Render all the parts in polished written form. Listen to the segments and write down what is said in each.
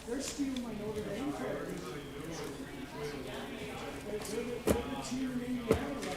They're stealing my Notre Dame card. They're cheering Indiana right now.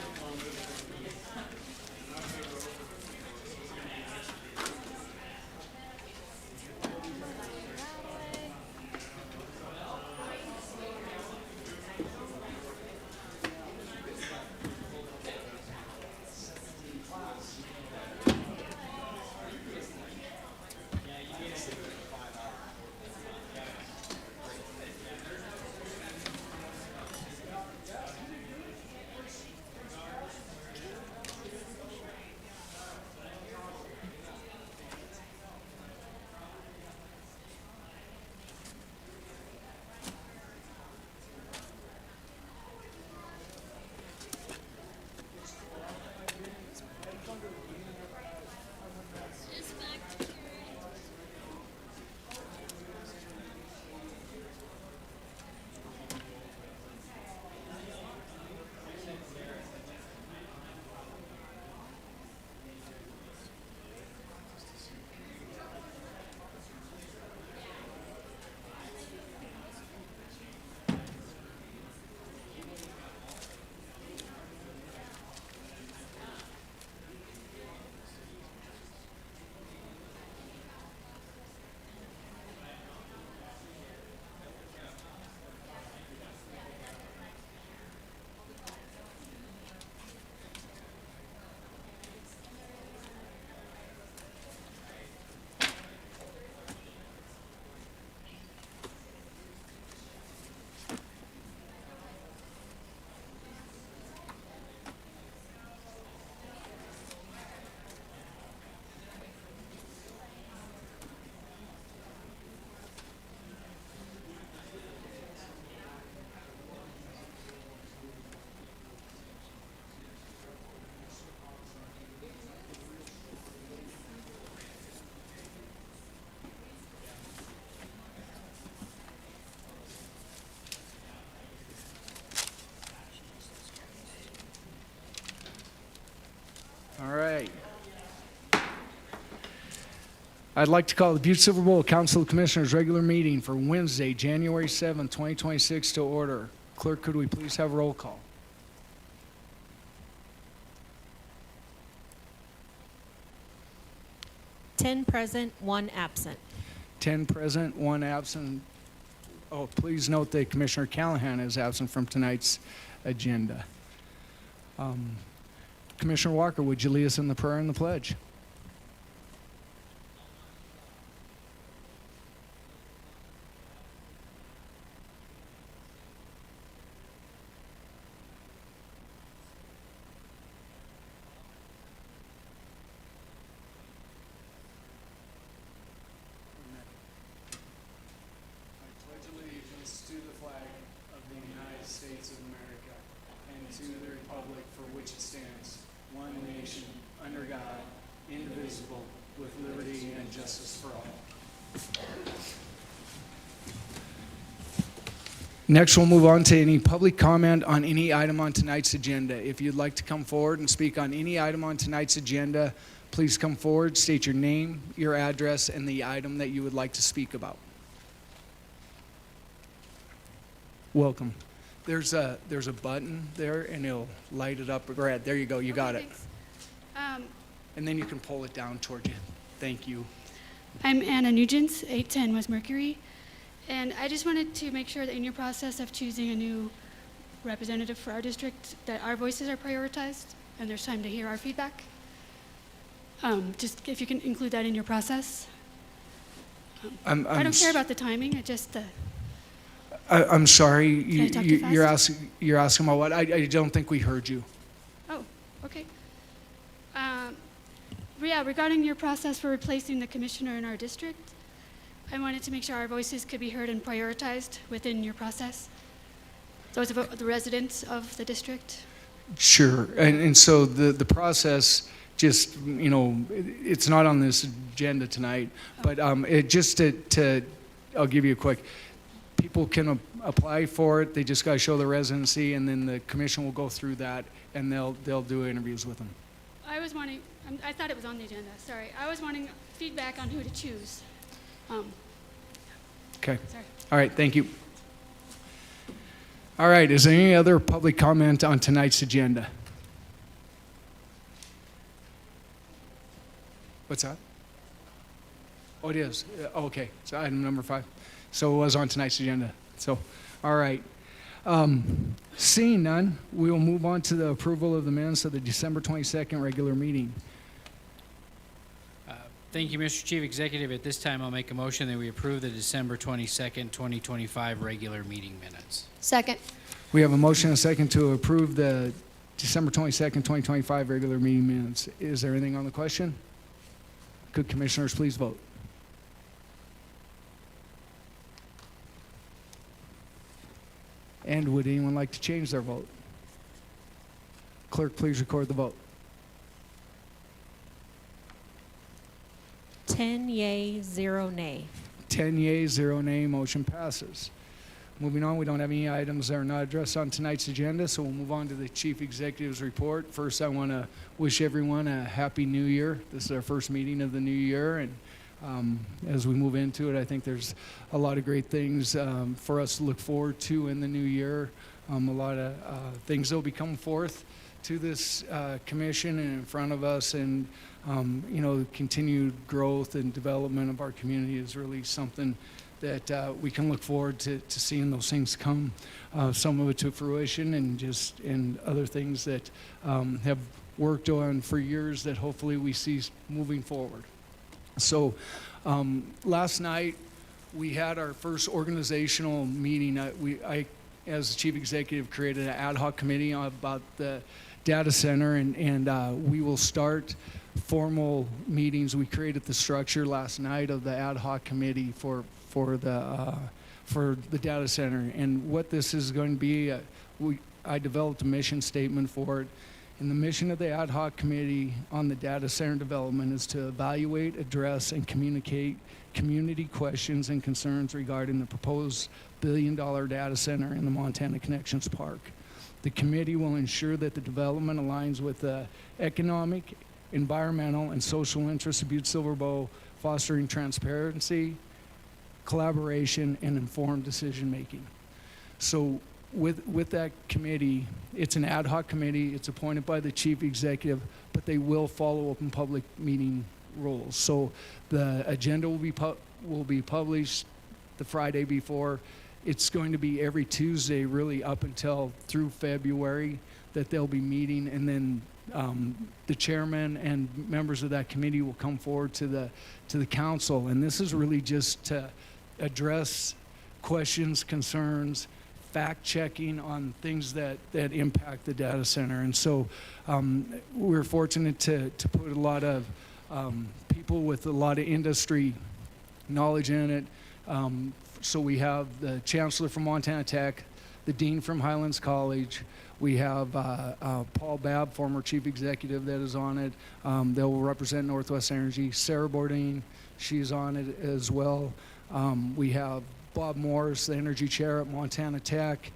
All right. I'd like to call the Butte-Silver Bowl Council of Commissioners regular meeting for Wednesday, January 7th, 2026 to order. Clerk, could we please have a roll call? Ten present, one absent. 10 present, 1 absent. Oh, please note that Commissioner Callahan is absent from tonight's agenda. Commissioner Walker, would you lead us in the prayer and the pledge? I pledge allegiance to the flag of the United States of America and to the republic for which it stands, one nation, under God, indivisible, with liberty and justice for all. Next, we'll move on to any public comment on any item on tonight's agenda. If you'd like to come forward and speak on any item on tonight's agenda, please come forward, state your name, your address, and the item that you would like to speak about. Welcome. There's a button there, and it'll light it up red. There you go. You got it. Thanks. And then you can pull it down toward you. Thank you. I'm Anna Nugent, 810 West Mercury, and I just wanted to make sure that in your process of choosing a new representative for our district, that our voices are prioritized and there's time to hear our feedback. Just if you can include that in your process. I don't care about the timing. I just I'm sorry. Can I talk too fast? You're asking about what? I don't think we heard you. Oh, okay. Yeah, regarding your process for replacing the commissioner in our district, I wanted to make sure our voices could be heard and prioritized within your process. Those of the residents of the district. Sure. And so the process, just, it's not on this agenda tonight, but it just to I'll give you a quick. People can apply for it. They just got to show their residency, and then the commission will go through that, and they'll do interviews with them. I was wanting, I thought it was on the agenda, sorry. I was wanting feedback on who to choose. Okay. Sorry. All right, thank you. All right, is there any other public comment on tonight's agenda? What's that? Oh, it is. Okay, so item number 5. So it was on tonight's agenda. So, all right. Seeing none, we will move on to the approval of the minutes of the December 22nd regular meeting. Thank you, Mr. Chief Executive. At this time, I'll make a motion that we approve the December 22nd, 2025 regular meeting minutes. Second. We have a motion and a second to approve the December 22nd, 2025 regular meeting minutes. Is there anything on the question? Could commissioners please vote? And would anyone like to change their vote? Clerk, please record the vote. 10 yea, 0 nay. 10 yea, 0 nay, motion passes. Moving on, we don't have any items that are not addressed on tonight's agenda, so we'll move on to the Chief Executive's report. First, I want to wish everyone a Happy New Year. This is our first meeting of the new year, and as we move into it, I think there's a lot of great things for us to look forward to in the new year. A lot of things that will be coming forth to this commission and in front of us, and continued growth and development of our community is really something that we can look forward to seeing those things come, some of it to fruition, and other things that have worked on for years that hopefully we see moving forward. So last night we had our first organizational meeting. I, as the chief executive, created an ad hoc committee about the data center, and we will start formal meetings. We created the structure last night of the ad hoc committee for the data center, and what this is going to be. I developed a mission statement for it, and the mission of the ad hoc committee on the data center development is to evaluate, address, and communicate community questions and concerns regarding the proposed billion-dollar data center in the Montana Connections Park. The committee will ensure that the development aligns with the economic, environmental, and social interests of Butte-Silver Bow, fostering transparency, collaboration, and informed decision-making. So with that committee, it's an ad hoc committee. It's appointed by the chief executive, but they will follow open public meeting rules. So the agenda will be published the Friday before. It's going to be every Tuesday, really up until through February, that they'll be meeting, and then the chairman and members of that committee will come forward to the council, and this is really just to address questions, concerns, fact checking on things that impact the data center. And so we're fortunate to put a lot of people with a lot of industry knowledge in it. So we have the chancellor from Montana Tech, the dean from Highlands College. We have Paul Babb, former chief executive, that is on it. They will represent Northwest Energy. Sarah Bourdain, she's on it as well. We have Bob Morris, the energy chair at Montana Tech.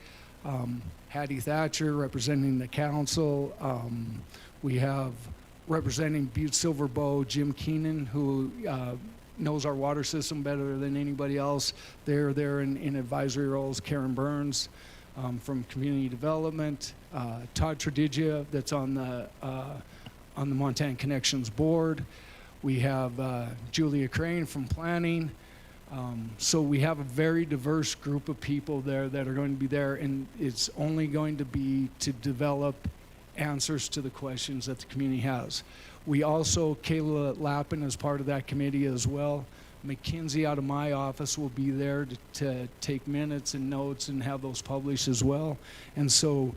Hattie Thatcher representing the council. We have representing Butte-Silver Bow, Jim Keenan, who knows our water system better than anybody else. They're there in advisory roles. Karen Burns from community development. Todd Tradigia, that's on the Montana Connections board. We have Julia Crane from planning. So we have a very diverse group of people there that are going to be there, and it's only going to be to develop answers to the questions that the community has. We also, Kayla Lappin is part of that committee as well. McKinsey out of my office will be there to take minutes and notes and have those published as well. And so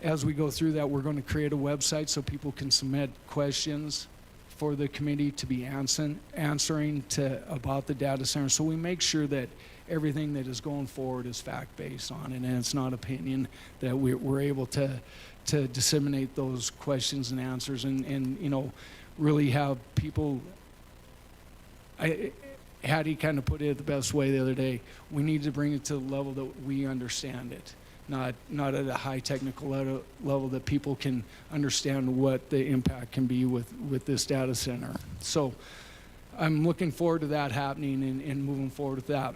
as we go through that, we're going to create a website so people can submit questions for the committee to be answering about the data center. So we make sure that everything that is going forward is fact-based on it, and it's not opinion, that we're able to disseminate those questions and answers, and really have people. Hattie kind of put it the best way the other day. We need to bring it to the level that we understand it. not at a high technical level that people can understand what the impact can be with this data center. So I'm looking forward to that happening and moving forward with that.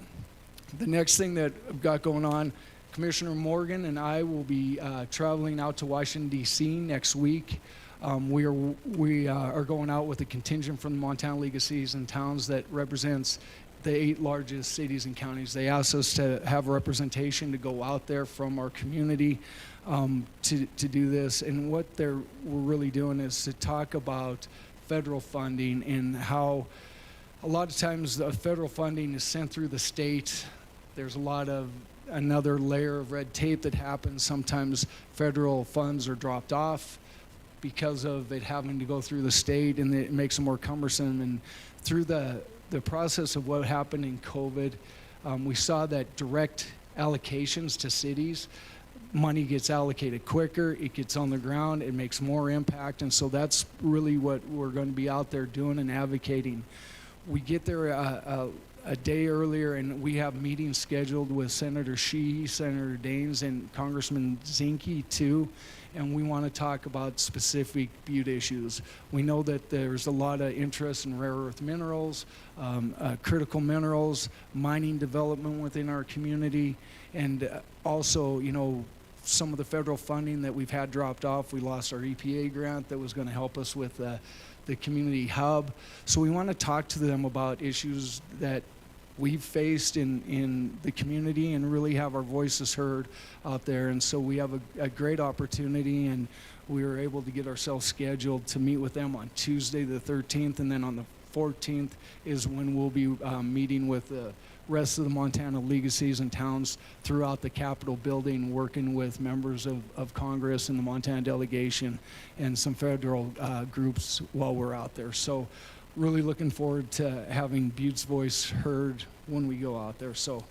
The next thing that I've got going on, Commissioner Morgan and I will be traveling out to Washington, D.C. next week. We are going out with a contingent from the Montana League of Cities and Towns that represents the 8 largest cities and counties. They asked us to have representation to go out there from our community to do this. And what we're really doing is to talk about federal funding and how a lot of times the federal funding is sent through the state. There's a lot of another layer of red tape that happens. Sometimes federal funds are dropped off because of it having to go through the state, and it makes it more cumbersome. And through the process of what happened in COVID, we saw that direct allocations to cities, money gets allocated quicker, it gets on the ground, it makes more impact, and so that's really what we're going to be out there doing and advocating. We get there a day earlier, and we have meetings scheduled with Senator Sheehy, Senator Daines, and Congressman Zinke too, and we want to talk about specific Butte issues. We know that there's a lot of interest in rare earth minerals, critical minerals, mining development within our community, and also, you know, some of the federal funding that we've had dropped off. We lost our EPA grant that was going to help us with the community hub. So we want to talk to them about issues that we've faced in the community and really have our voices heard out there. And so we have a great opportunity, and we were able to get ourselves scheduled to meet with them on Tuesday the 13th, and then on the 14th is when we'll be meeting with the rest of the Montana League of Cities and Towns throughout the Capitol building, working with members of Congress and the Montana delegation and some federal groups while we're out there. So really looking forward to having Butte's voice heard when we go out there. So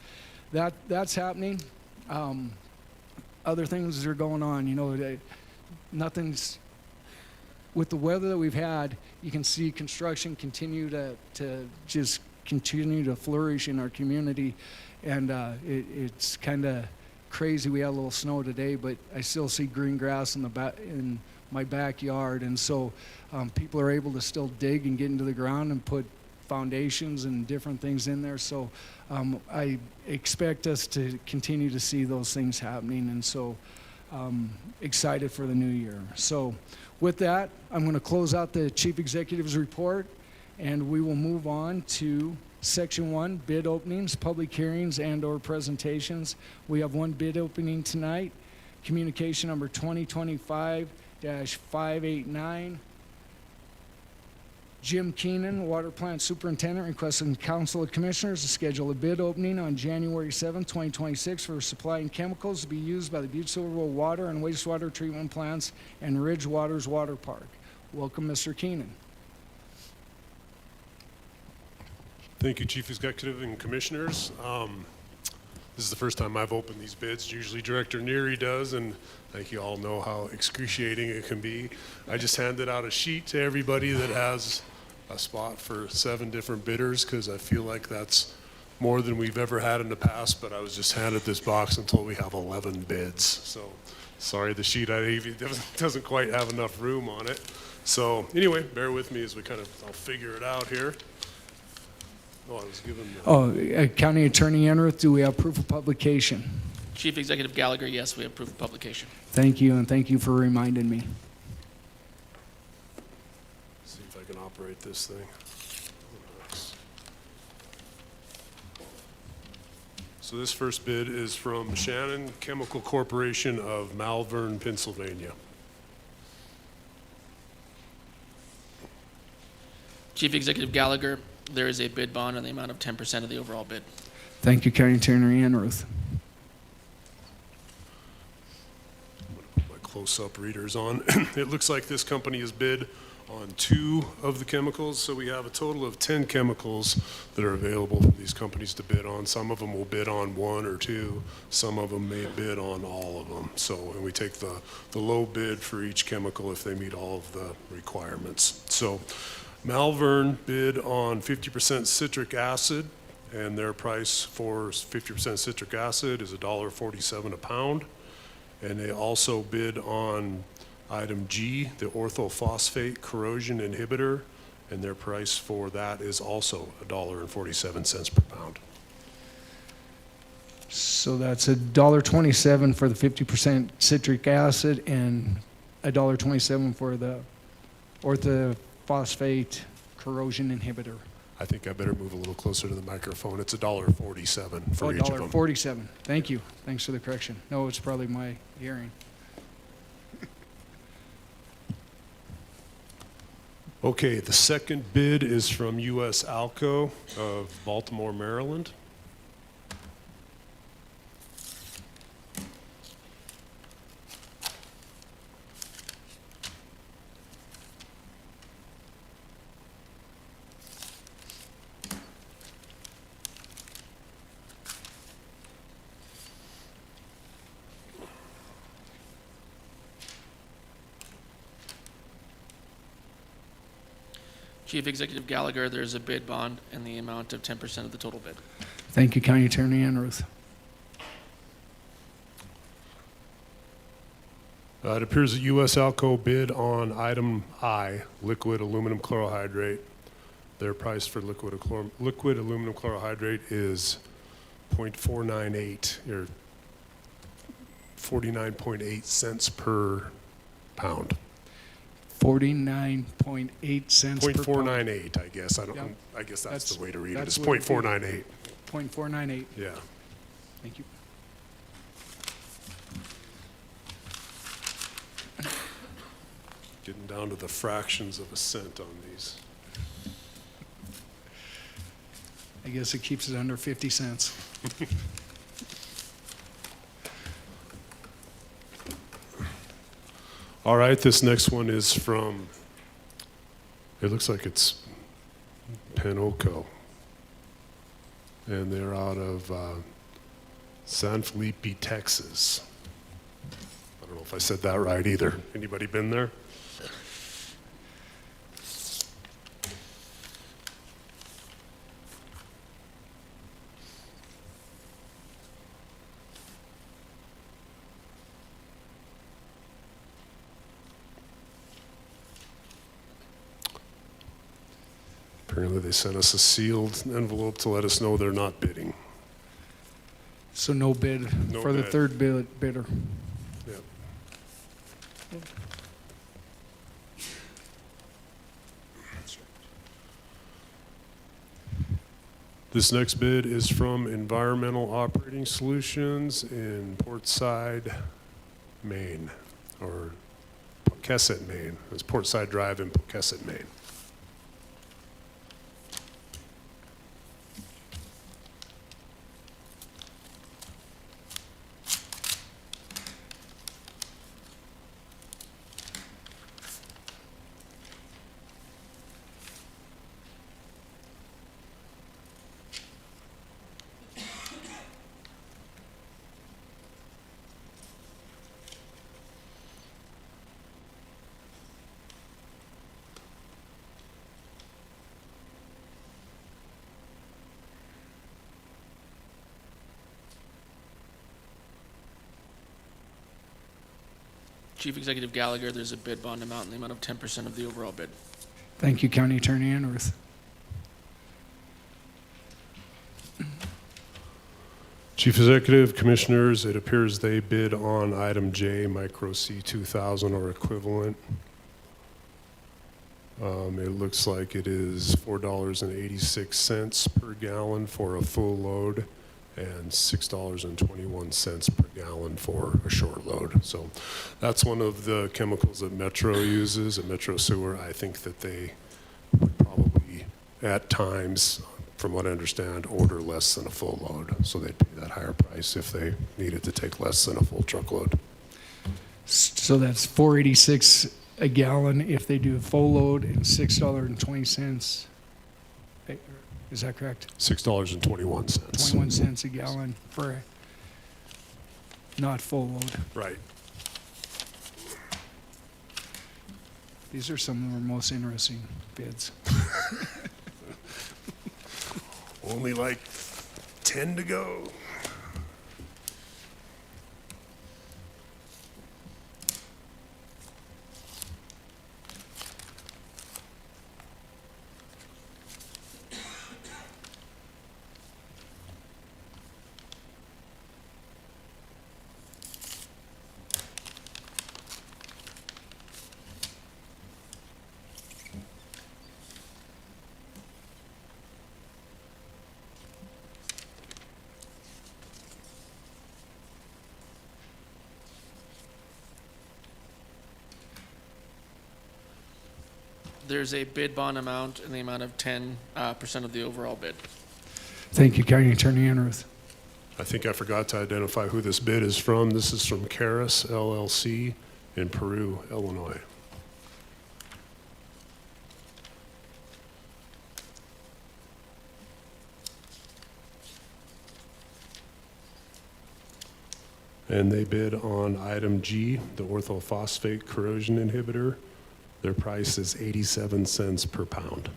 that's happening. Other things that are going on, you know, nothing's, with the weather that we've had, you can see construction continue to just continue to flourish in our community, and it's kind of crazy. We had a little snow today, but I still see green grass in my backyard, and so people are able to still dig and get into the ground and put foundations and different things in there. So I expect us to continue to see those things happening, and so excited for the new year. So with that, I'm going to close out the Chief Executive's report, and we will move on to Section 1, bid openings, public hearings, and/or presentations. We have one bid opening tonight, communication number 2025-589. Jim Keenan, Water Plant Superintendent, requesting Council of Commissioners to schedule a bid opening on January 7, 2026 for supplying chemicals to be used by the Butte-Silver water and wastewater treatment plants and Ridge Waters Water Park. Welcome, Mr. Keenan. Thank you, Chief Executive and Commissioners. This is the first time I've opened these bids. Usually Director Neary does, and I think you all know how excruciating it can be. I just handed out a sheet to everybody that has a spot for 7 different bidders, because I feel like that's more than we've ever had in the past, but I was just handed this box until we have 11 bids. So sorry, the sheet I gave you doesn't quite have enough room on it. So anyway, bear with me as I'll figure it out here. Oh, I was given County Attorney Enruth, do we have proof of publication? Chief Executive Gallagher, yes, we have proof of publication. Thank you, and thank you for reminding me. See if I can operate this thing. So this first bid is from Shannon Chemical Corporation of Malvern, Pennsylvania. Chief Executive Gallagher, there is a bid bond on the amount of 10% of the overall bid. Thank you, County Attorney Enruth. My close-up readers on. It looks like this company has bid on 2 of the chemicals, so we have a total of 10 chemicals that are available for these companies to bid on. Some of them will bid on 1 or 2. Some of them may bid on all of them. So, and we take the low bid for each chemical if they meet all of the requirements. So Malvern bid on 50% citric acid, and their price for 50% citric acid is $1.47 a pound. And they also bid on item G, the orthophosphate corrosion inhibitor, and their price for that is also $1.47 per pound. So that's $1.27 for the 50% citric acid and $1.27 for the orthophosphate corrosion inhibitor. I think I better move a little closer to the microphone. It's $1.47 for each of them. $1.47. Thank you. Thanks for the correction. No, it's probably my hearing. Okay, the second bid is from US Alco of Baltimore, Maryland. Chief Executive Gallagher, there's a bid bond in the amount of 10% of the total bid. Thank you, County Attorney Enruth. It appears that US Alco bid on item I, liquid aluminum chlorohydrate. Their price for liquid aluminum chlorohydrate is .498, or 49.8 cents per pound. 49.8 cents per pound. 0.498, I guess. Yep. I guess that's the way to read it. that's It's what it would be. 0.498. 0.498. Yeah. Thank you. Getting down to the fractions of a cent on these. I guess it keeps it under 50 cents. All right, this next one is from, it looks like it's Panoco. And they're out of San Felipe, Texas. I don't know if I said that right either. Anybody been there? Apparently they sent us a sealed envelope to let us know they're not bidding. So no bid No for the bid. third bidder. Yep. This next bid is from Environmental Operating Solutions in Portside, Maine, or Poughkeepsie, Maine. It's Portside Drive in Poughkeepsie, Maine. Chief Executive Gallagher, there's a bid bond amount in the amount of 10% of the overall bid. Thank you, County Attorney Enruth. Chief Executive, Commissioners, it appears they bid on item J, Micro C2000 or equivalent. It looks like it is $4.86 per gallon for a full load and $6.21 per gallon for a short load. So that's one of the chemicals that Metro uses, and Metro Sewer. I think that they would probably, at times, from what I understand, order less than a full load. So they'd pay that higher price if they needed to take less than a full truckload. So that's $4.86 a gallon if they do a full load and $6.20. Is that correct? $6.21. 21 cents a gallon for a not full load. Right. These are some of our most interesting bids. Only like 10 to go. there's a bid bond amount in the amount of 10% of the overall bid. Thank you, County Attorney Enruth. I think I forgot to identify who this bid is from. This is from Caris LLC in Peru, Illinois. And they bid on item G, the orthophosphate corrosion inhibitor. Their price is 87 cents per pound.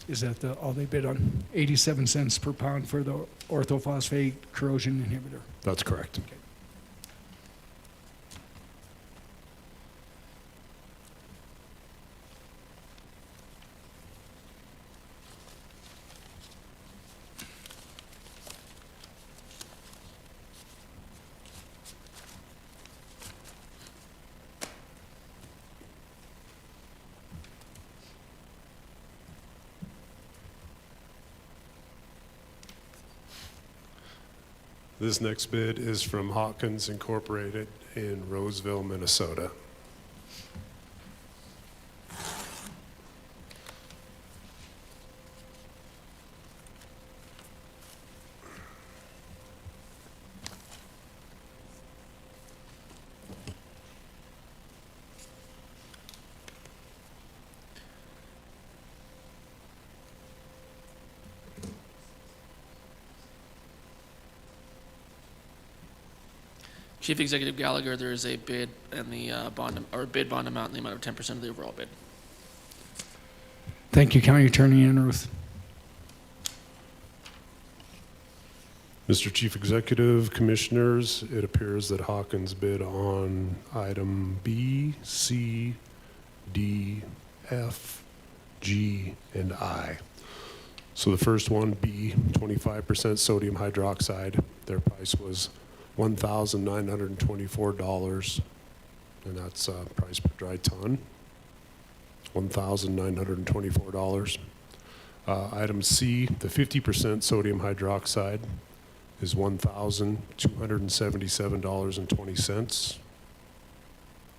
Is that all they bid on? 87 cents per pound for the orthophosphate corrosion inhibitor. That's correct. Okay. This next bid is from Hawkins Incorporated in Roseville, Minnesota. Chief Executive Gallagher, there is a bid and the bid bond amount in the amount of 10% of the overall bid. Thank you, County Attorney Enruth. Mr. Chief Executive, Commissioners, it appears that Hawkins bid on item B, C, D, F, G, and I. So the first one, B, 25% sodium hydroxide. Their price was $1,924, and that's price per dry ton, $1,924. Item C, the 50% sodium hydroxide, is $1,277.20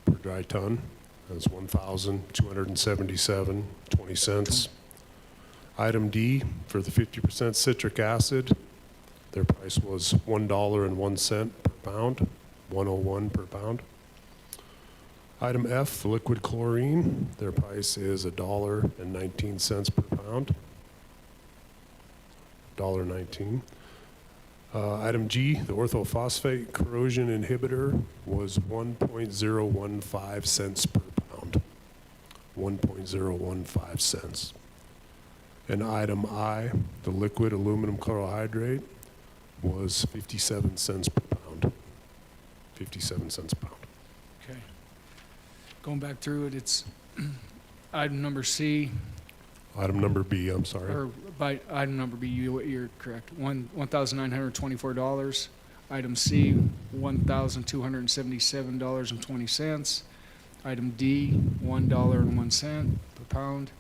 per dry ton. That's $1,277.20. Item D, for the 50% citric acid, their price was $1.01 per pound, 101 per pound. Item F, liquid chlorine, their price is $1.19 per pound, $1.19. Item G, the orthophosphate corrosion inhibitor, was 1.015 cents per pound, 1.015 cents. And item I, the liquid aluminum chlorohydrate, was 57 cents per pound, 57 cents a pound. Okay. Going back through it, it's item number C, Item number B, I'm sorry. or by item number B, you're correct, $1,924. Item C, $1,277.20. Item D, $1.01 per pound.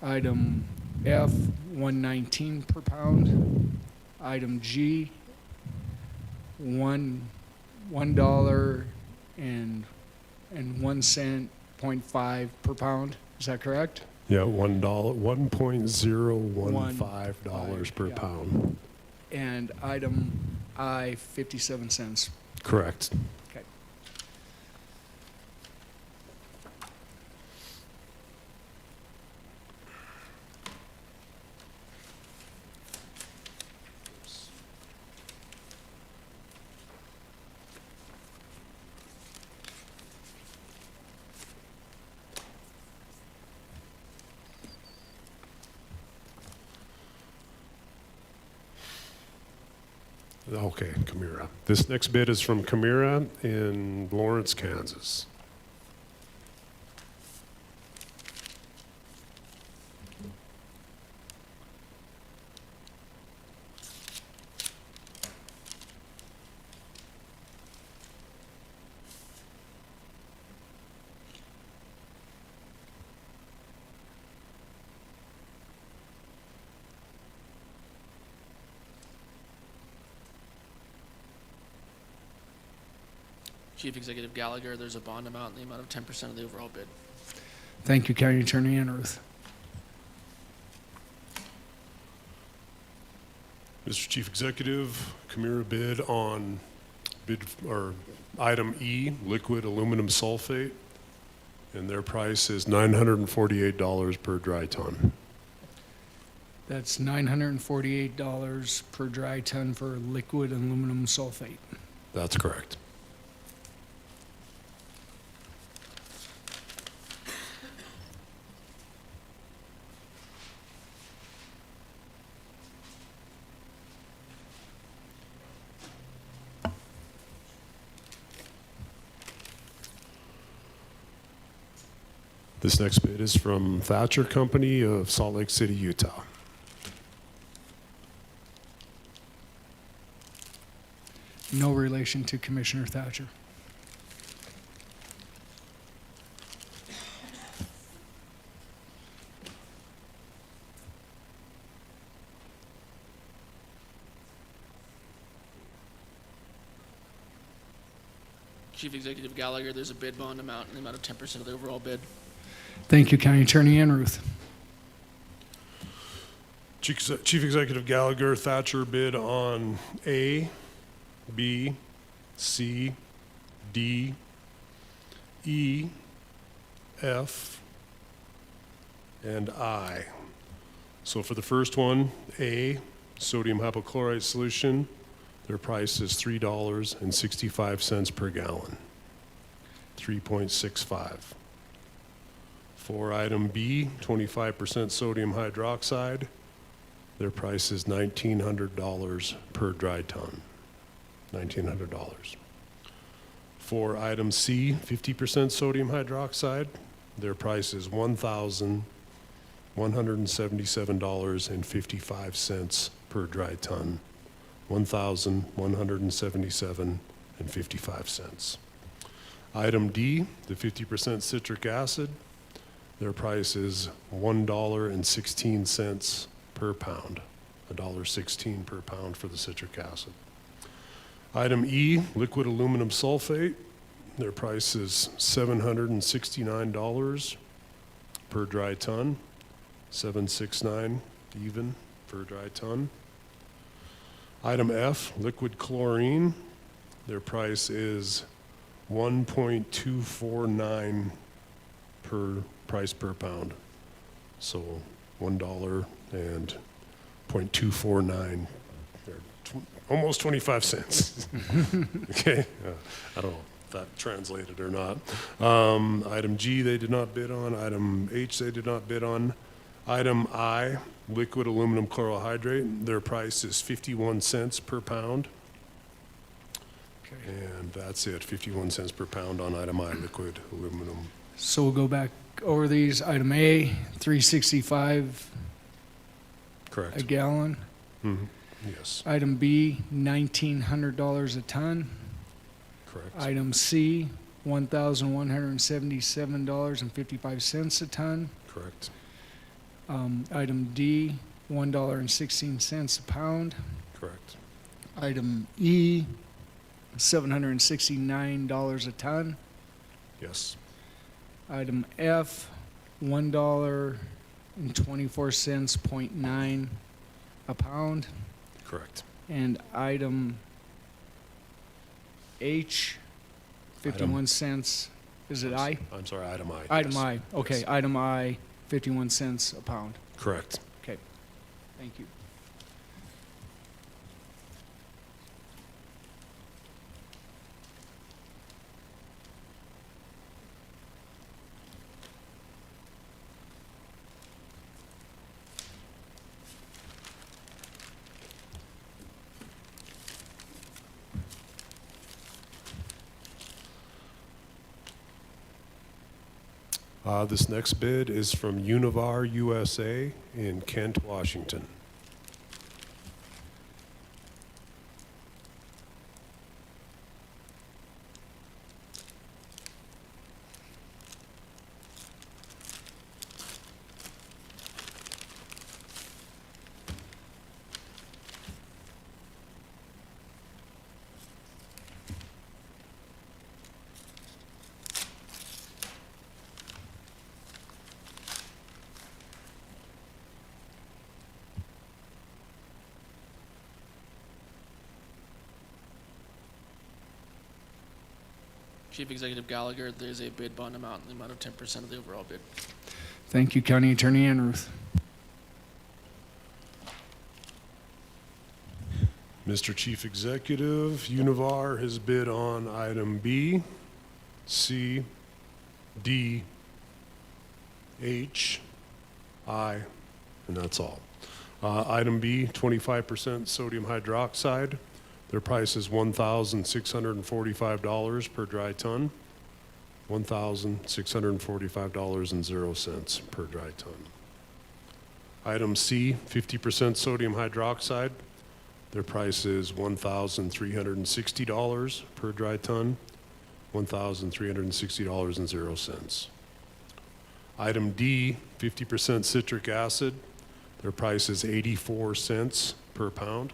Item F, $1.19 per pound. Item G, $1.01.5 per pound. Is that correct? Yeah, $1.015 per yeah. pound. And item I, 57 cents. Correct. Okay. Okay, Camira. This next bid is from Camira in Lawrence, Kansas. Chief Executive Gallagher, there's a bond amount in the amount of 10% of the overall bid. Thank you, County Attorney Enruth. Mr. Chief Executive, Chimera bid on item E, liquid aluminum sulfate, and their price is $948 per dry ton. That's $948 per dry ton for liquid aluminum sulfate. That's correct. This next bid is from Thatcher Company of Salt Lake City, Utah. No relation to Commissioner Thatcher. Chief Executive Gallagher, there's a bid bond amount in the amount of 10% of the overall bid. Thank you, County Attorney Enruth. Chief Executive Gallagher, Thatcher bid on A, B, C, D, E, F, and I. So for the first one, A, sodium hypochlorite solution, their price is $3.65 per gallon, 3.65. For item B, 25% sodium hydroxide, their price is $1,900 per dry ton, $1,900. For item C, 50% sodium hydroxide, their price is $1,177.55 per dry ton, $1,177.55. Item D, the 50% citric acid, their price is $1.16 per pound, $1.16 per pound for the citric acid. Item E, liquid aluminum sulfate, their price is $769 per dry ton, $769 even per dry ton. Item F, liquid chlorine, their price is 1.249 per price per pound. So $1 and 0.249, almost 25 cents. Okay, I don't know if that translated or not. Item G they did not bid on. Item H they did not bid on. Item I, liquid aluminum chlorohydrate, their price is 51 cents per pound. Okay. And that's it, 51 cents per pound on item I, liquid aluminum. So we'll go back over these. Item A, $3.65 Correct. a gallon. Mhm. Yes, Item B, $1,900 a ton. correct. Item C, $1,177.55 a ton. Correct. Item D, $1.16 a pound. Correct. Item E, $769 a ton. Yes. Item F, $1.24.9 a pound. Correct. And item H, 51 cents. Is it I? I'm sorry, item I. Item yes. I. Okay, Yes. item I, 51 cents a pound. Correct. Okay, thank you. This next bid is from Univar USA in Kent, Washington. Chief Executive Gallagher, there's a bid bond amount in the amount of 10% of the overall bid. Thank you, County Attorney Andrews. Mr. Chief Executive, Univar has bid on item B, C, D, H, I, and that's all. Item B, 25% sodium hydroxide. Their price is $1,645 per dry ton. $1,645.00 per dry ton. Item C, 50% sodium hydroxide. Their price is $1,360 per dry ton. $1,360.00. Item D, 50% citric acid. Their price is 84 cents per pound.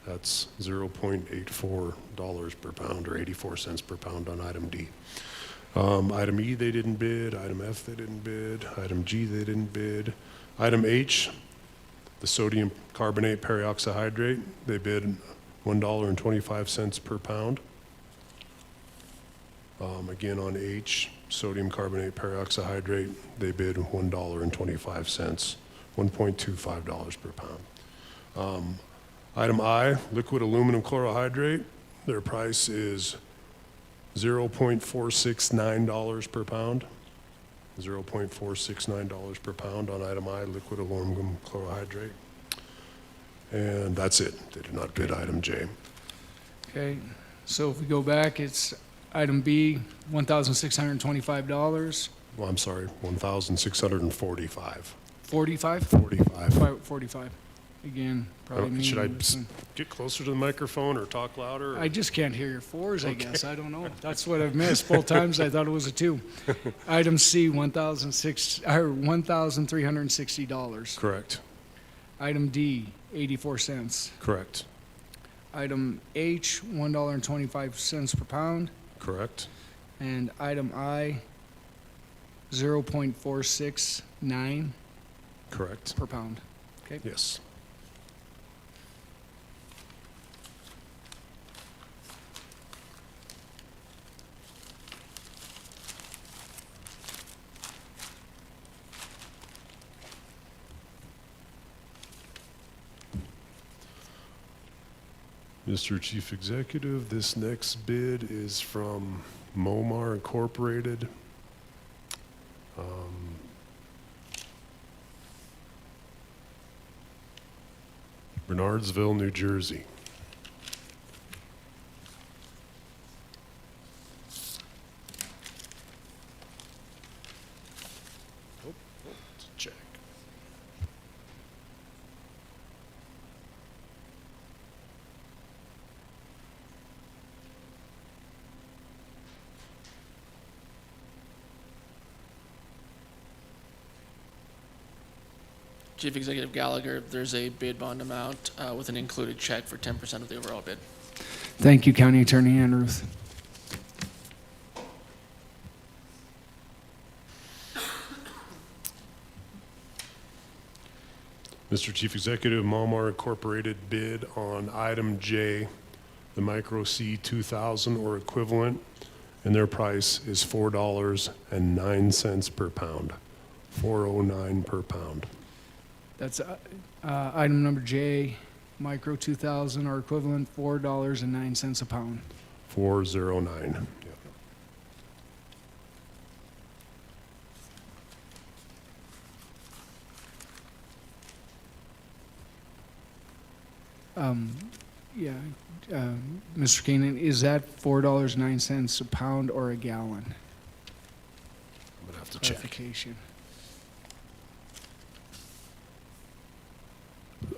That's $0.84 per pound, or 84 cents per pound on item D. Item E, they didn't bid. Item F, they didn't bid. Item G, they didn't bid. Item H, the sodium carbonate peroxyhydrate, they bid $1.25 per pound. Again, on H, sodium carbonate peroxyhydrate, they bid $1.25, $1.25 per pound. Item I, liquid aluminum chlorohydrate, their price is $0.469 per pound. $0.469 per pound on item I, liquid aluminum chlorohydrate. And that's it. They did not bid item J. Okay, so if we go back, it's item B, $1,625. Well, I'm sorry, 1,645. 45? 45. 45. Again, probably me. Should I listen. get closer to the microphone or talk louder? Or? I just can't hear your fours, I guess. I don't know. That's what I've missed. Both times I thought it was a 2. Item C, $1,360. Correct. Item D, 84 cents. Correct. Item H, $1.25 per pound. Correct. And item I, 0.469 Correct. per pound. Okay. Yes. Mr. Chief Executive, this next bid is from Momar Incorporated. Bernardsville, New Jersey. Let's check. Chief Executive Gallagher, there's a bid bond amount with an included check for 10% of the overall bid. Thank you, County Attorney Andrews. Mr. Chief Executive, Malmar Incorporated bid on item J, the Micro C 2000 or equivalent, and their price is $4.09 per pound. $4.09 per pound. That's item number J, micro 2000 or equivalent, $4.09 a pound. 409. Yeah, Mr. Keenan, is that $4.09 a pound or a gallon? I'm gonna have to check. Clarification.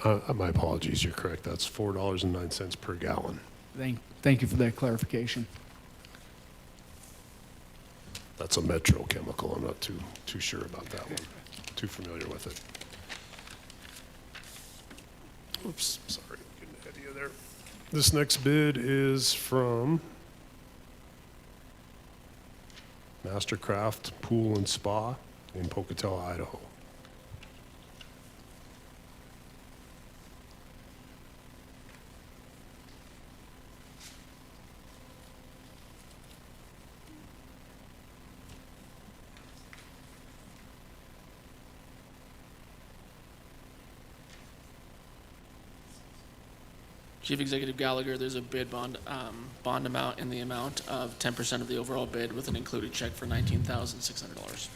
My apologies, you're correct. That's $4.09 per gallon. Thank you for that clarification. That's a metrochemical. I'm not too sure about that one. Too familiar with it. Oops, sorry, getting ahead of you there. This next bid is from Mastercraft Pool and Spa in Pocatello, Idaho. Chief Executive Gallagher, there's a bid bond amount in the amount of 10% of the overall bid with an included check for $19,600.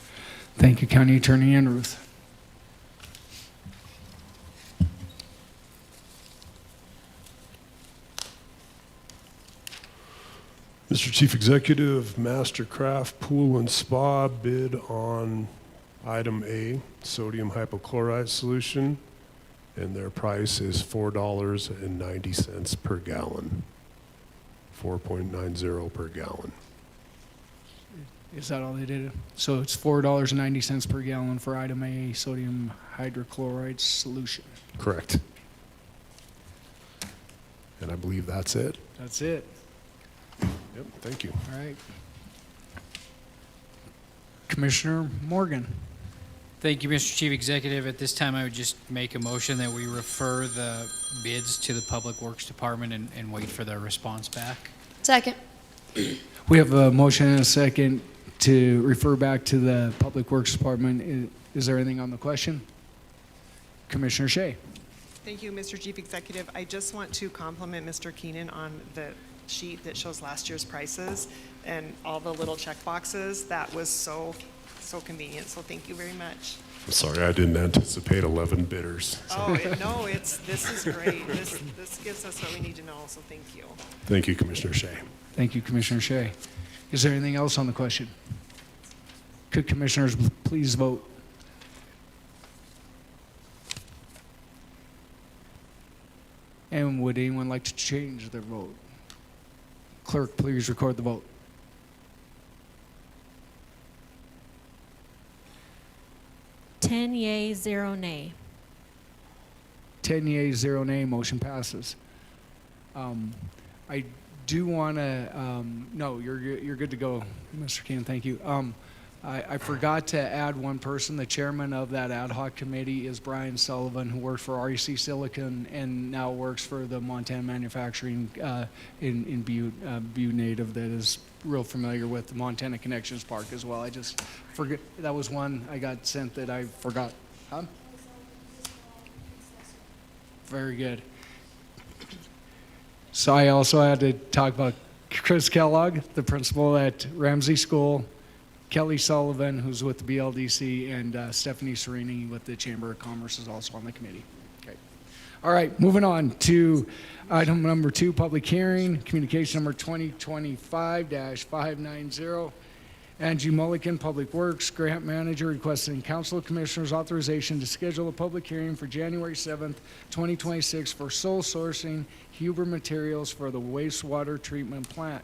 Thank you, County Attorney Enruth. Mr. Chief Executive, Mastercraft Pool and Spa bid on item A, sodium hypochlorite solution, and their price is $4.90 per gallon. 4.90 per gallon. Is that all they did? So it's $4.90 per gallon for item A, sodium hydrochloride solution. Correct. And I believe that's it. That's it. Yep, thank you. All right. Commissioner Morgan. Thank you, Mr. Chief Executive. At this time, I would just make a motion that we refer the bids to the Public Works Department and wait for their response back. Second. We have a motion and a second to refer back to the Public Works Department. Is there anything on the question? Commissioner Shea. Thank you, Mr. Chief Executive. I just want to compliment Mr. Keenan on the sheet that shows last year's prices and all the little check boxes. That was so convenient, so thank you very much. I'm sorry, I didn't anticipate 11 bidders. Oh, no, this is great. This gives us what we need to know, so thank you. Thank you, Commissioner Shea. Thank you, Commissioner Shea. Is there anything else on the question? Could commissioners please vote? And would anyone like to change their vote? Clerk, please record the vote. Ten yea, 0 nay. 10 yeas, 0 nay, motion passes. I do want to, no, you're good to go, Mr. Keenan, thank you. I forgot to add one person. The chairman of that ad hoc committee is Brian Sullivan, who worked for REC Silicon and now works for the Montana Manufacturing in Butte native that is real familiar with the Montana Connections Park as well. I just forget, that was one I got sent that I forgot. Huh? Very good. So I also had to talk about Chris Kellogg, the principal at Ramsey School, Kelly Sullivan, who's with the BLDC, and Stephanie Serini with the Chamber of Commerce is also on the committee. Okay. All right, moving on to item number 2, public hearing, communication number 2025-590. Angie Mulligan, Public Works, Grant Manager, requesting Council of Commissioners authorization to schedule a public hearing for January 7th, 2026 for sole sourcing Huber materials for the wastewater treatment plant.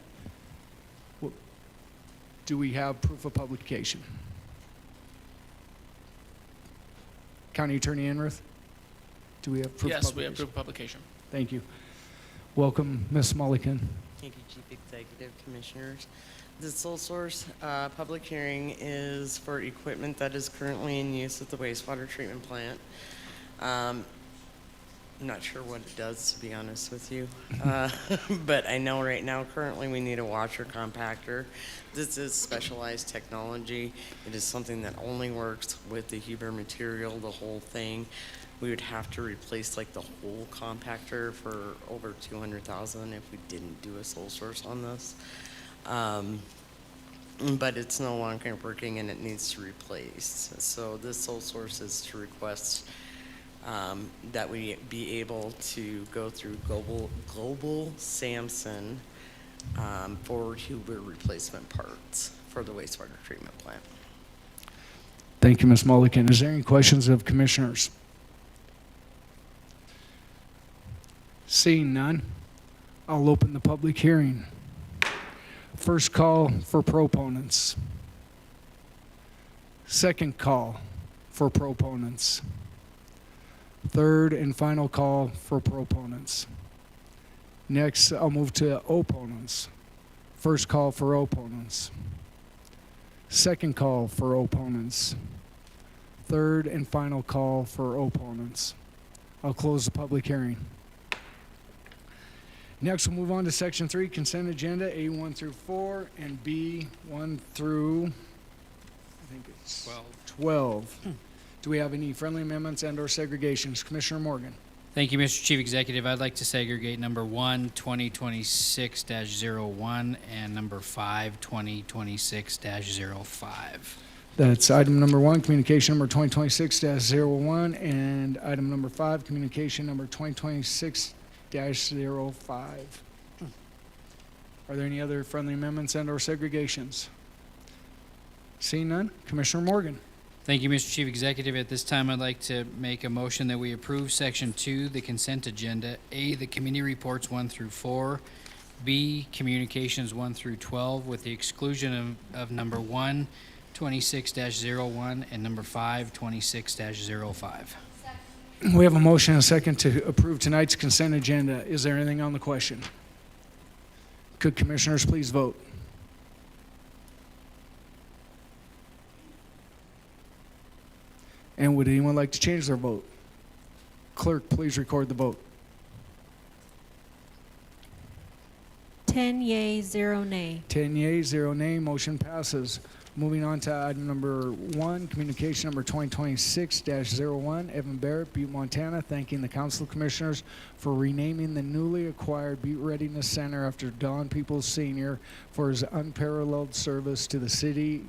Do we have proof of publication? County Attorney Enruth, do we have proof of publication? Yes, we have proof of publication. Thank you. Welcome, Ms. Mulligan. Thank you, Chief Executive, Commissioners. The sole source public hearing is for equipment that is currently in use at the wastewater treatment plant. I'm not sure what it does, to be honest with you. But I know right now, currently, we need a washer compactor. This is specialized technology. It is something that only works with the Huber material, the whole thing. We would have to replace like the whole compactor for over $200,000 if we didn't do a sole source on this. But it's no longer working and it needs to replace. So this sole source is to request that we be able to go through Global Samson for Huber replacement parts for the wastewater treatment plant. Thank you, Ms. Mulligan. Is there any questions of commissioners? Seeing none, I'll open the public hearing. First call for proponents. Second call for proponents. Third and final call for proponents. Next, I'll move to opponents. First call for opponents. Second call for opponents. Third and final call for opponents. I'll close the public hearing. Next, we'll move on to Section 3, Consent Agenda, A1 through 4, and B1 through, I think it's 12. Do we have any friendly amendments and/or segregations? Commissioner Morgan. Thank you, Mr. Chief Executive. I'd like to segregate number 1, 2026-01, and number 5, 2026-05. That's item number 1, communication number 2026-01, and item number 5, communication number 2026-05. Are there any other friendly amendments and/or segregations? Seeing none, Commissioner Morgan. Thank you, Mr. Chief Executive. At this time, I'd like to make a motion that we approve Section 2, the consent agenda, A, the committee reports 1 through 4, B, communications 1 through 12, with the exclusion of number 1, 26-01, and number 5, 26-05. We have a motion and a second to approve tonight's consent agenda. Is there anything on the question? Could commissioners please vote? And would anyone like to change their vote? Clerk, please record the vote. 10 yea, 0 nay. 10 yea, 0 nay, motion passes. Moving on to item number 1, communication number 2026-01, Evan Barrett, Butte, Montana, thanking the Council of Commissioners for renaming the newly acquired Butte Readiness Center after Don Peoples Sr. for his unparalleled service to the city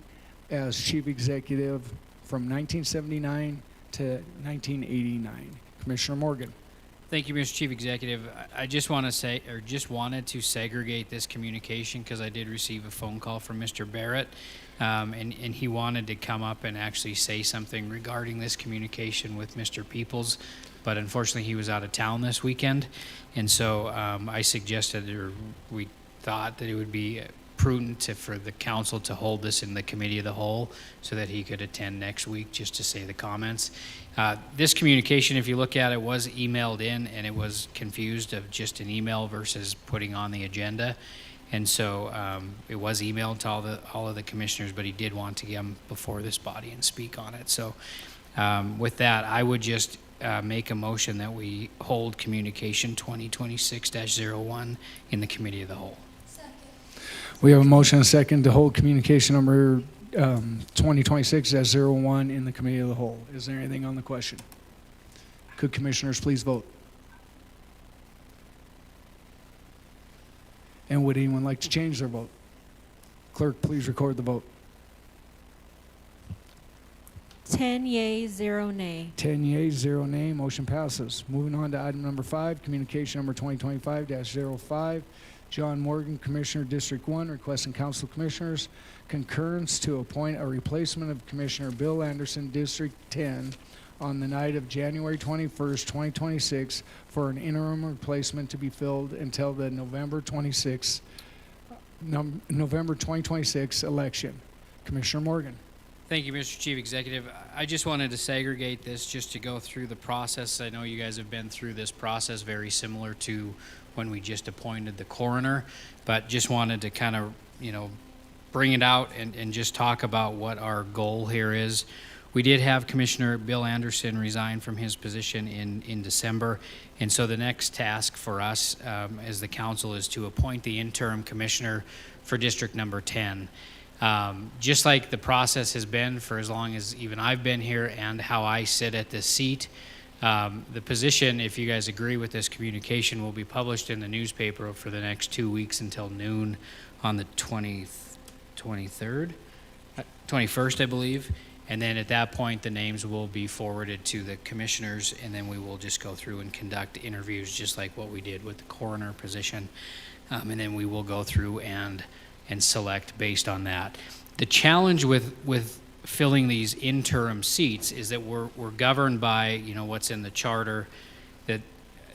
as Chief Executive from 1979 to 1989. Commissioner Morgan. Thank you, Mr. Chief Executive. I just want to say, or just wanted to segregate this communication because I did receive a phone call from Mr. Barrett, and he wanted to come up and actually say something regarding this communication with Mr. Peoples, but unfortunately he was out of town this weekend, and so I suggested, or we thought that it would be prudent for the council to hold this in the committee of the whole so that he could attend next week just to say the comments. This communication, if you look at it, was emailed in, and it was confused of just an email versus putting on the agenda. And so it was emailed to all of the commissioners, but he did want to come before this body and speak on it. So with that, I would just make a motion that we hold communication 2026-01 in the committee of the whole. We have a motion and a second to hold communication number 2026-01 in the committee of the whole. Is there anything on the question? Could commissioners please vote? And would anyone like to change their vote? Clerk, please record the vote. 10 yea, 0 nay. 10 yea, 0 nay, motion passes. Moving on to item number 5, communication number 2025-05. John Morgan, Commissioner, District 1, requesting Council Commissioners concurrence to appoint a replacement of Commissioner Bill Anderson, District 10, on the night of January 21st, 2026, for an interim replacement to be filled until the November 2026 election. Commissioner Morgan. Thank you, Mr. Chief Executive. I just wanted to segregate this just to go through the process. I know you guys have been through this process very similar to when we just appointed the coroner, but just wanted to kind of, bring it out and just talk about what our goal here is. We did have Commissioner Bill Anderson resign from his position in December, and so the next task for us as the council is to appoint the interim commissioner for District Number 10. Just like the process has been for as long as even I've been here and how I sit at this seat, the position, if you guys agree with this communication, will be published in the newspaper for the next 2 weeks until noon on the 21st, I believe. And then at that point, the names will be forwarded to the commissioners, and then we will just go through and conduct interviews just like what we did with the coroner position. And then we will go through and select based on that. The challenge with filling these interim seats is that we're governed by what's in the charter, that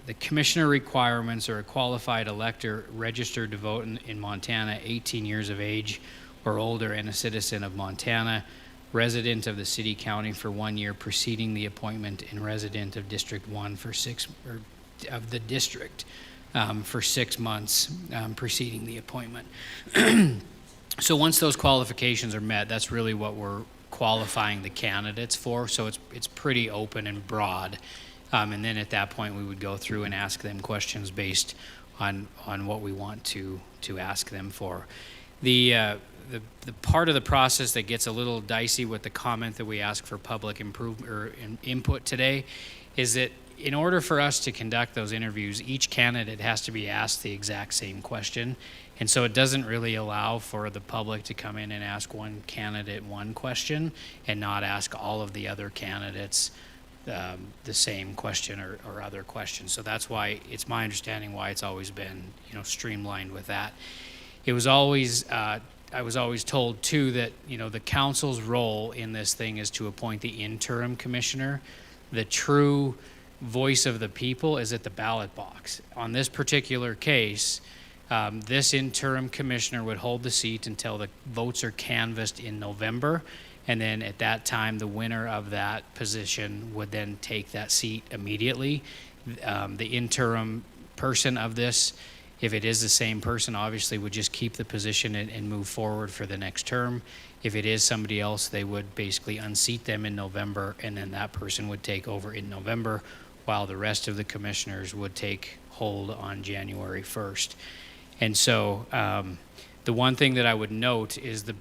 the commissioner requirements are a qualified elector registered to vote in Montana, 18 years of age or older, and a citizen of Montana, resident of the city county for 1 year preceding the appointment, and resident of District 1 for 6 months preceding the appointment. So once those qualifications are met, that's really what we're qualifying the candidates for. So it's pretty open and broad. And then at that point, we would go through and ask them questions based on what we want to ask them for. The part of the process that gets a little dicey with the comment that we ask for public improvement or input today is that in order for us to conduct those interviews, each candidate has to be asked the exact same question. And so it doesn't really allow for the public to come in and ask one candidate one question and not ask all of the other candidates the same question or other questions. So that's why it's my understanding why it's always been, streamlined with that. It was always, I was always told too that, the council's role in this thing is to appoint the interim commissioner. The true voice of the people is at the ballot box. On this particular case, this interim commissioner would hold the seat until the votes are canvassed in November. And then at that time, the winner of that position would then take that seat immediately. The interim person of this, if it is the same person, obviously would just keep the position and move forward for the next term. If it is somebody else, they would basically unseat them in November, and then that person would take over in November, while the rest of the commissioners would take hold on January 1st. And so the one thing that I would note is the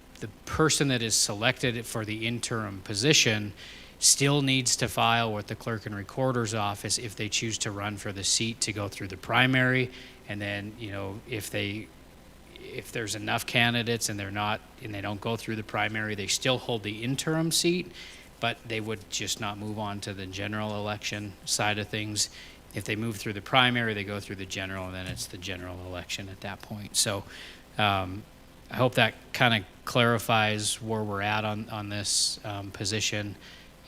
person that is selected for the interim position still needs to file with the clerk and recorder's office if they choose to run for the seat to go through the primary. And then, if there's enough candidates and they don't go through the primary, they still hold the interim seat, but they would just not move on to the general election side of things. If they move through the primary, they go through the general, and then it's the general election at that point. So I hope that kind of clarifies where we're at on this position,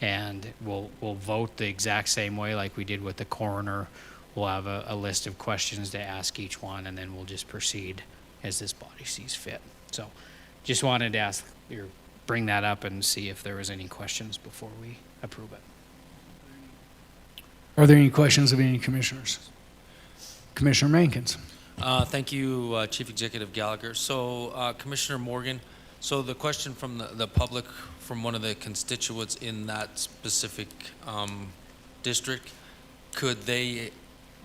and we'll vote the exact same way like we did with the coroner. We'll have a list of questions to ask each one, and then we'll just proceed as this body sees fit. So just wanted to bring that up and see if there was any questions before we approve it. Are there any questions of any commissioners? Commissioner Mankins. Thank you, Chief Executive Gallagher. So, Commissioner Morgan, so the question from the public, from one of the constituents in that specific district, could they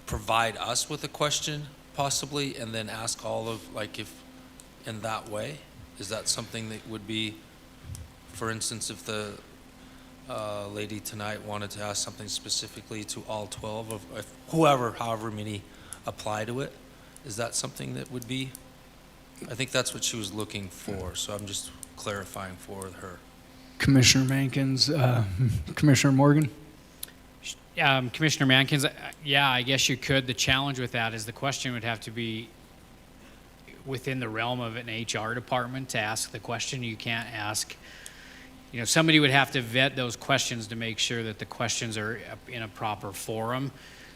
provide us with a question possibly and then ask all of, if in that way? Is that something that would be, for instance, if the lady tonight wanted to ask something specifically to all 12 of however many apply to it? Is that something that would be? I think that's what she was looking for, so I'm just clarifying for her. Commissioner Mankins, Commissioner Morgan. Commissioner Mankins, yeah, I guess you could. The challenge with that is the question would have to be within the realm of an HR department to ask the question. You can't ask, somebody would have to vet those questions to make sure that the questions are in a proper forum.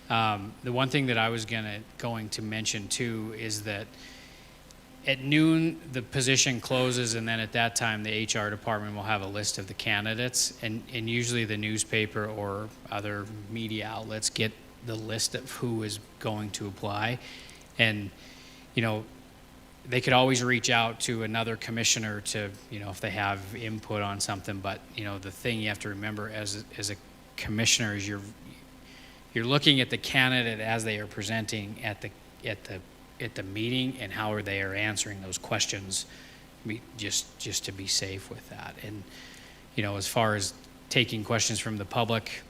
The one thing that I was going to mention too is that at noon the position closes, and then at that time the HR department will have a list of the candidates, and usually the newspaper or other media outlets get the list of who is going to apply. And they could always reach out to another commissioner to, if they have input on something. But the thing you have to remember as a commissioner is you're looking at the candidate as they are presenting at the meeting, and how are they answering those questions, just to be safe with that. And as far as taking questions from the public,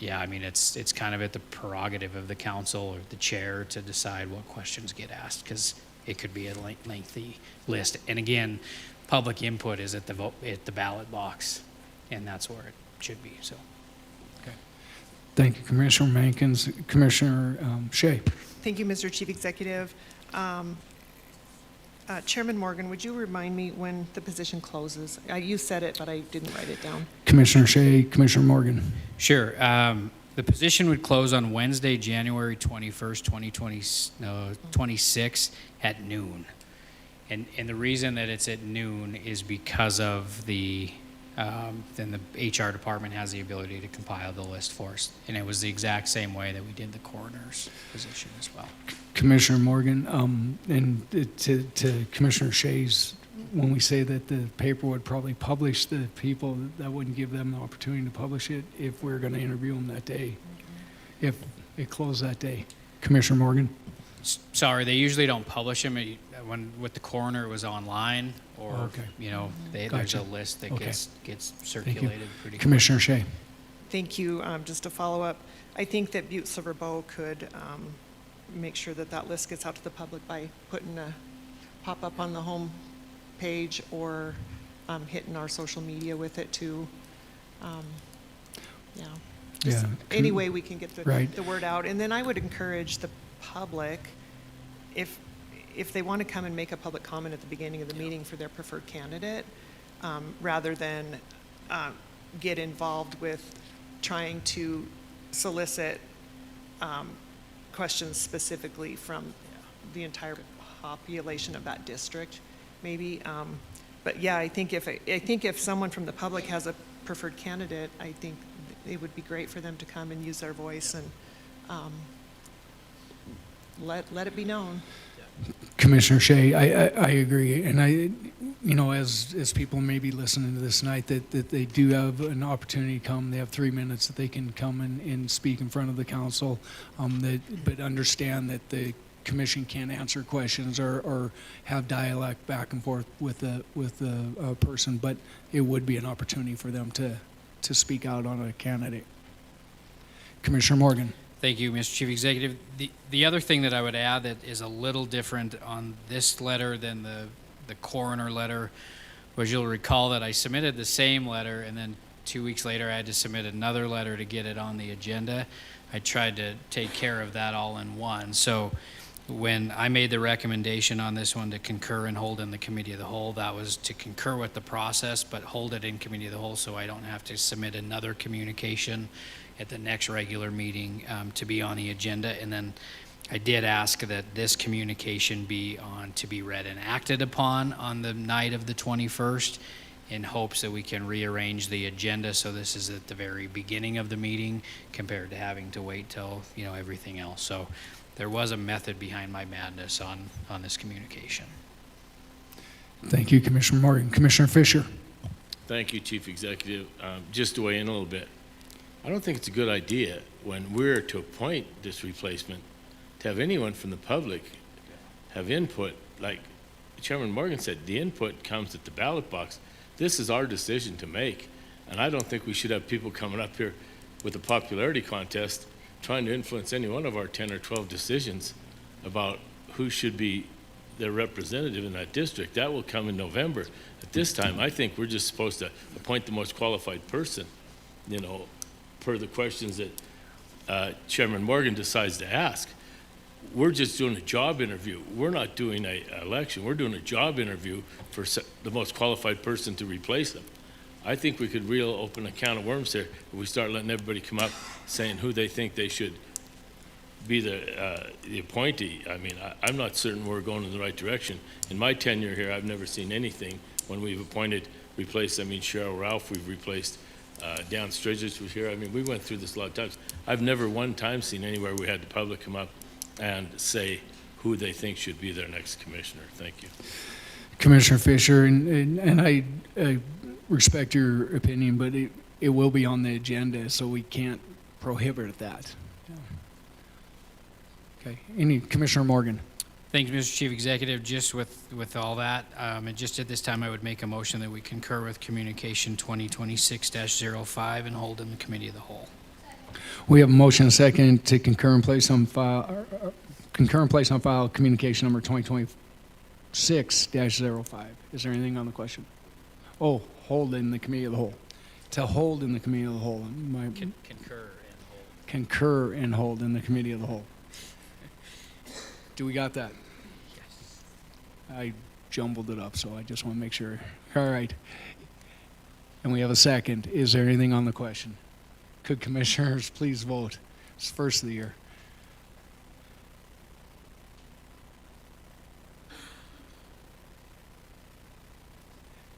it's kind of at the prerogative of the council or the chair to decide what questions get asked, because it could be a lengthy list. And again, public input is at the ballot box, and that's where it should be. So. Thank you, Commissioner Mankins. Commissioner Shea. Thank you, Mr. Chief Executive. Chairman Morgan, would you remind me when the position closes? You said it, but I didn't write it down. Commissioner Shea, Commissioner Morgan. Sure. The position would close on Wednesday, January 21st, 2026 at noon. And the reason that it's at noon is because of then the HR department has the ability to compile the list for us. And it was the exact same way that we did the coroner's position as well. Commissioner Morgan, and to Commissioner Shea's, when we say that the paper would probably publish the people, that wouldn't give them the opportunity to publish it if we're going to interview them that day, if it closed that day. Commissioner Morgan? Sorry, they usually don't publish them. When with the coroner, it was online, or okay. there's a list that gets circulated pretty quick. Commissioner Shea. thank you. Just to follow up, I think that Butte-Silver Bow could make sure that that list gets out to the public by putting a pop-up on the home page or hitting our social media with it too. Yeah. Just Yeah, any way we can get right. the word out. And then I would encourage the public, if they want to come and make a public comment at the beginning of the meeting for their preferred candidate, rather than get involved with trying to solicit questions specifically from the entire population of that district, maybe. But yeah, I think if someone from the public has a preferred candidate, I think it would be great for them to come and use their voice and let it be known. Commissioner Shea, I agree, and as people may be listening to this tonight, that they do have an opportunity to come. They have 3 minutes that they can come and speak in front of the council, but understand that the commission can't answer questions or have dialect back and forth with the person, but it would be an opportunity for them to speak out on a candidate. Commissioner Morgan. Thank you, Mr. Chief Executive. The other thing that I would add that is a little different on this letter than the coroner letter was, you'll recall that I submitted the same letter, and then 2 weeks later I had to submit another letter to get it on the agenda. I tried to take care of that all in one. So when I made the recommendation on this one to concur and hold in the committee of the whole, that was to concur with the process, but hold it in committee of the whole so I don't have to submit another communication at the next regular meeting to be on the agenda. And then I did ask that this communication be on to be read and acted upon on the night of the 21st, in hopes that we can rearrange the agenda so this is at the very beginning of the meeting compared to having to wait till everything else. So there was a method behind my madness on this communication. Thank you, Commissioner Morgan. Commissioner Fisher. Thank you, Chief Executive. Just to weigh in a little bit, I don't think it's a good idea when we're to appoint this replacement to have anyone from the public have input. Like Chairman Morgan said, the input comes at the ballot box. This is our decision to make, and I don't think we should have people coming up here with a popularity contest trying to influence any one of our 10 or 12 decisions about who should be their representative in that district. That will come in November. At this time, I think we're just supposed to appoint the most qualified person, per the questions that Chairman Morgan decides to ask. We're just doing a job interview. We're not doing an election. We're doing a job interview for the most qualified person to replace them. I think we could open a can of worms there if we start letting everybody come up saying who they think they should be the appointee. I mean, I'm not certain we're going in the right direction. In my tenure here, I've never seen anything when we've replaced, Cheryl Ralph, we've replaced Dan Stridges was here. I mean, we went through this a lot of times. I've never one time seen anywhere we had the public come up and say who they think should be their next commissioner. Thank you. Commissioner Fisher, and I respect your opinion, but it will be on the agenda, so we can't prohibit that. Okay. Commissioner Morgan. Thank you, Mr. Chief Executive. Just with all that, and just at this time, I would make a motion that we concur with communication 2026-05 and hold in the committee of the whole. We have a motion and a second to concur and place on file communication number 2026-05. Is there anything on the question? Oh, hold in the committee of the whole. To hold in the committee of the whole. Concur and hold. Concur and hold in the committee of the whole. Do we got that? Yes. I jumbled it up, so I just want to make sure. All right. And we have a second. Is there anything on the question? Could commissioners please vote? It's the first of the year.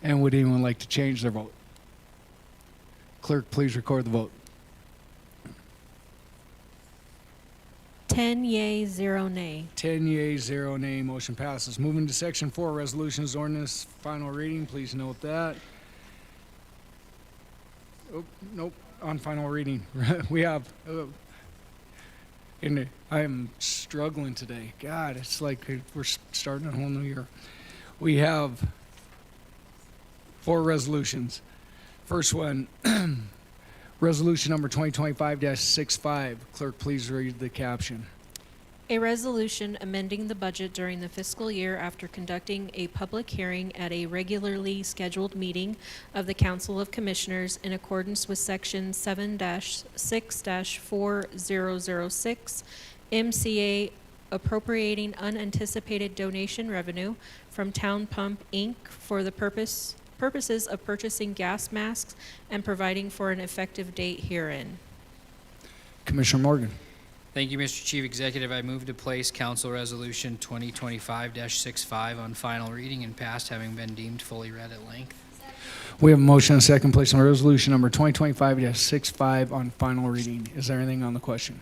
And would anyone like to change their vote? Clerk, please record the vote. 10 yea, 0 nay. 10 yea, 0 nay. Motion passes. Moving to Section 4, Resolutions, Ordinance, Final Reading. Please note that. Oh, nope. On final reading. We have... and I am struggling today. God, it's like we're starting a whole new year. We have 4 resolutions. First one, Resolution number 2025-65. Clerk, please read the caption. A resolution amending the budget during the fiscal year after conducting a public hearing at a regularly scheduled meeting of the Council of Commissioners in accordance with Section 7-6-4006 MCA, appropriating unanticipated donation revenue from Town Pump, Inc. for the purposes of purchasing gas masks and providing for an effective date herein. Commissioner Morgan. Thank you, Mr. Chief Executive. I move to place Council Resolution 2025-65 on final reading and passed, having been deemed fully read at length. We have a motion and a second place on resolution number 2025-65 on final reading. Is there anything on the question?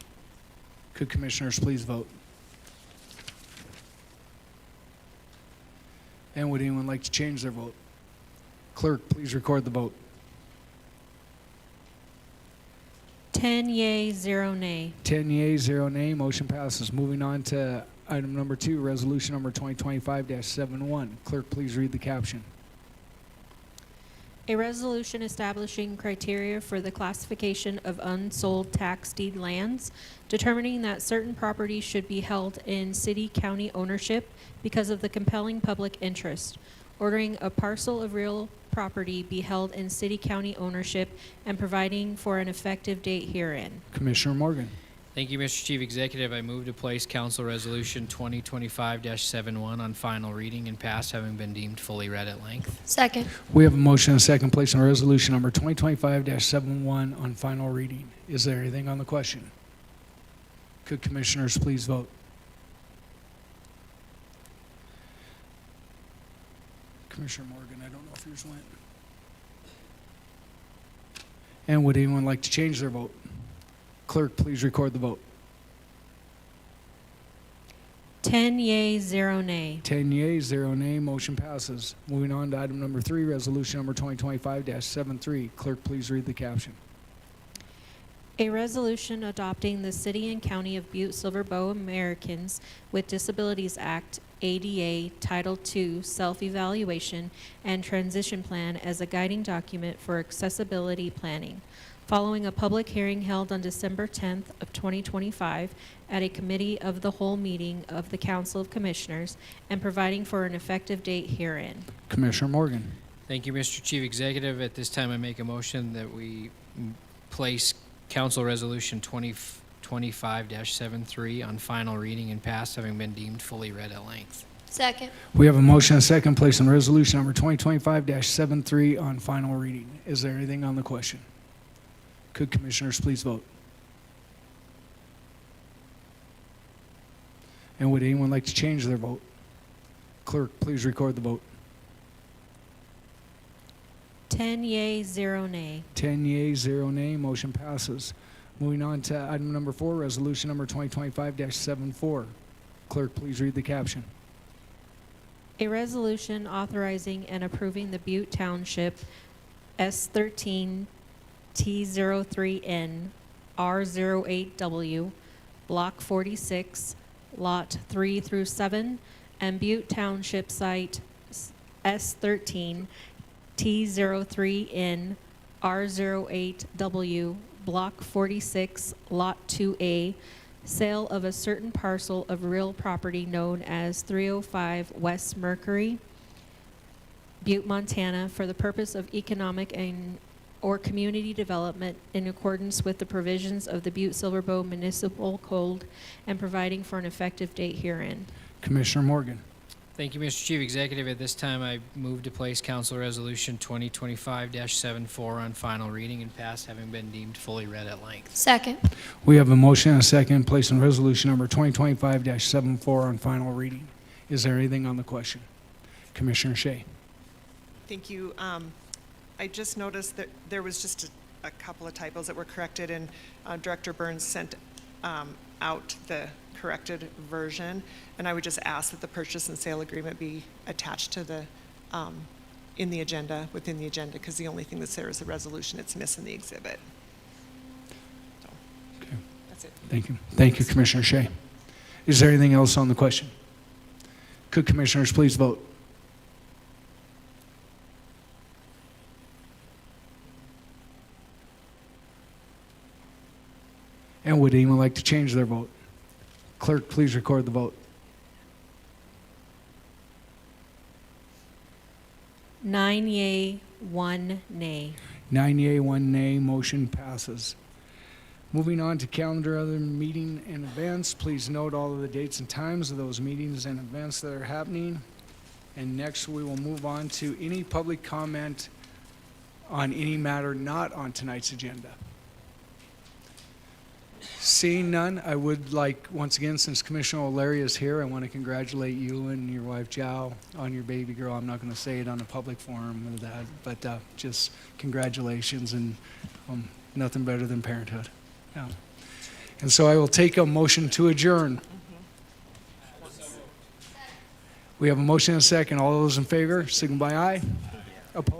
Could commissioners please vote? And would anyone like to change their vote? Clerk, please record the vote. 10 yea, 0 nay. 10 yea, 0 nay. Motion passes. Moving on to item number 2, resolution number 2025-71. Clerk, please read the caption. A resolution establishing criteria for the classification of unsold tax deed lands, determining that certain properties should be held in city-county ownership because of the compelling public interest, ordering a parcel of real property be held in city-county ownership, and providing for an effective date herein. Commissioner Morgan. Thank you, Mr. Chief Executive. I move to place Council Resolution 2025-71 on final reading and passed, having been deemed fully read at length. Second. We have a motion and a second place on resolution number 2025-71 on final reading. Is there anything on the question? Could commissioners please vote? Commissioner Morgan, I don't know if yours went. And would anyone like to change their vote? Clerk, please record the vote. 10 yea, 0 nay. 10 yea, 0 nay. Motion passes. Moving on to item number 3, resolution number 2025-73. Clerk, please read the caption. A resolution adopting the City and County of Butte-Silver Americans with Disabilities Act, ADA, Title II, Self-Evaluation and Transition Plan as a guiding document for accessibility planning, following a public hearing held on December 10th of 2025 at a committee of the whole meeting of the Council of Commissioners, and providing for an effective date herein. Commissioner Morgan. Thank you, Mr. Chief Executive. At this time, I make a motion that we place Council Resolution 2025-73 on final reading and passed, having been deemed fully read at length. Second. We have a motion and a second place on resolution number 2025-73 on final reading. Is there anything on the question? Could commissioners please vote? And would anyone like to change their vote? Clerk, please record the vote. 10 yea, 0 nay. 10 yea, 0 nay. Motion passes. Moving on to item number 4, resolution number 2025-74. Clerk, please read the caption. A resolution authorizing and approving the Butte Township S13 T03N R08W Block 46 Lot 3 through 7 and Butte Township Site S13 T03N R08W Block 46 Lot 2A, sale of a certain parcel of real property known as 305 West Mercury, Butte, Montana, for the purpose of economic or community development in accordance with the provisions of the Butte-Silver Municipal Code and providing for an effective date herein. Commissioner Morgan. Thank you, Mr. Chief Executive. At this time, I move to place Council Resolution 2025-74 on final reading and pass, having been deemed fully read at length. Second. We have a motion and a second place on resolution number 2025-74 on final reading. Is there anything on the question? Commissioner Shea. Thank you. I just noticed that there was just a couple of typos that were corrected, and Director Burns sent out the corrected version, and I would just ask that the purchase and sale agreement be attached to the in the agenda, within the agenda, because the only thing that's there is the resolution. It's missing the exhibit. So, Okay. that's it. Thank you. Thank you, Commissioner Shea. Is there anything else on the question? Could commissioners please vote? And would anyone like to change their vote? Clerk, please record the vote. 9 yea, 1 nay. 9 yea, 1 nay, motion passes. Moving on to calendar other meeting and events, please note all of the dates and times of those meetings and events that are happening. And next, we will move on to any public comment on any matter not on tonight's agenda. Seeing none, I would like, once again, since Commissioner O'Leary is here, I want to congratulate you and your wife, Jow, on your baby girl. I'm not going to say it on a public forum or that, but just congratulations, and nothing better than parenthood. Yeah. And so I will take a motion to adjourn. We have a motion and a second. All those in favor, signal by aye. Opposed?